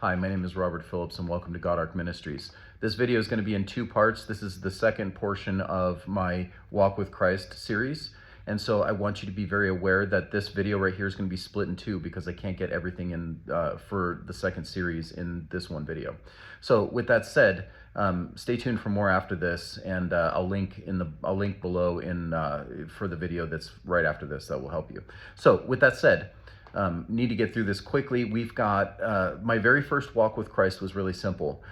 Hi, my name is Robert Phillips and welcome to God Ark Ministries. This video is going to be in two parts. This is the second portion of my Walk with Christ series. And so I want you to be very aware that this video right here is going to be split in two because I can't get everything in for the second series in this one video. So with that said, stay tuned for more after this, and I'll link below for the video that's right after this that will help you. So with that said, need to get through this quickly. We've got, my very first walk with Christ was really simple.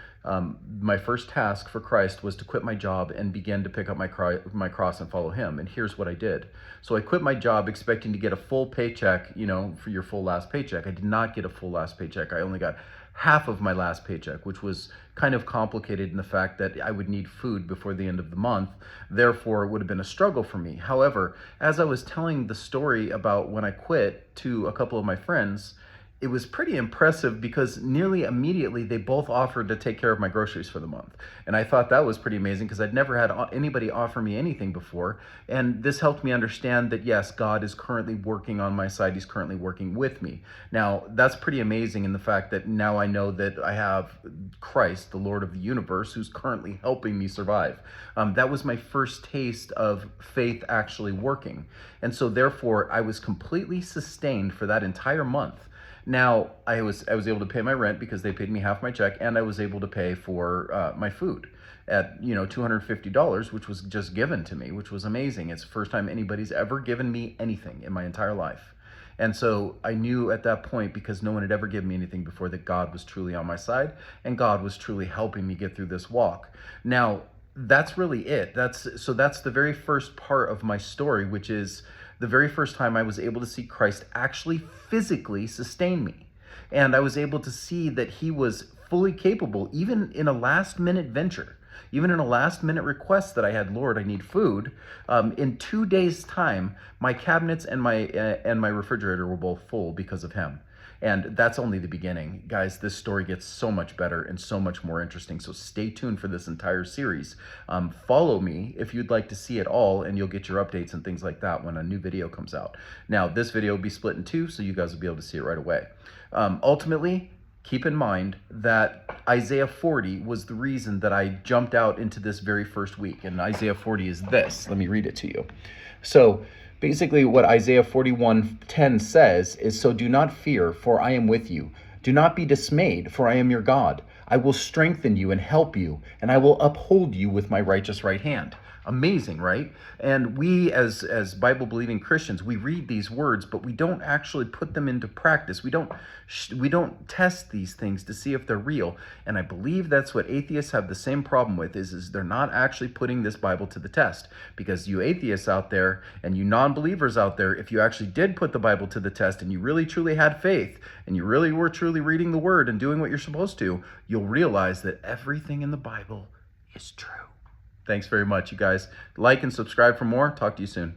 My first task for Christ was to quit my job and begin to pick up my cross and follow him. And here's what I did. So I quit my job expecting to get a full paycheck, you know, for your full last paycheck. I did not get a full last paycheck. I only got half of my last paycheck, which was kind of complicated in the fact that I would need food before the end of the month. Therefore, it would have been a struggle for me. However, as I was telling the story about when I quit to a couple of my friends, it was pretty impressive because nearly immediately they both offered to take care of my groceries for the month. And I thought that was pretty amazing because I'd never had anybody offer me anything before. And this helped me understand that yes, God is currently working on my side. He's currently working with me. Now, that's pretty amazing in the fact that now I know that I have Christ, the Lord of the universe, who's currently helping me survive. That was my first taste of faith actually working. And so therefore, I was completely sustained for that entire month. Now, I was able to pay my rent because they paid me half my check, and I was able to pay for my food at, you know, $250, which was just given to me, which was amazing. It's the first time anybody's ever given me anything in my entire life. And so I knew at that point, because no one had ever given me anything before, that God was truly on my side, and God was truly helping me get through this walk. Now, that's really it. That's the very first part of my story, which is the very first time I was able to see Christ actually physically sustain me. And I was able to see that he was fully capable, even in a last-minute venture, even in a last-minute request that I had, Lord, I need food. In 2 days' time, my cabinets and my refrigerator were both full because of him. And that's only the beginning. Guys, this story gets so much better and so much more interesting. So stay tuned for this entire series. Follow me if you'd like to see it all, and you'll get your updates and things like that when a new video comes out. Now, this video will be split in two, so you guys will be able to see it right away. Ultimately, keep in mind that Isaiah 40 was the reason that I jumped out into this very first week. And Isaiah 40 is this. Let me read it to you. So basically what Isaiah 41:10 says is, "So do not fear, for I am with you. Do not be dismayed, for I am your God. I will strengthen you and help you, and I will uphold you with my righteous right hand." Amazing, right? And we as Bible-believing Christians, we read these words, but we don't actually put them into practice. We don't test these things to see if they're real. And I believe that's what atheists have the same problem with, is they're not actually putting this Bible to the test. Because you atheists out there and you non-believers out there, if you actually did put the Bible to the test and you really truly had faith and you really were truly reading the word and doing what you're supposed to, you'll realize that everything in the Bible is true. Thanks very much, you guys. Like and subscribe for more. Talk to you soon.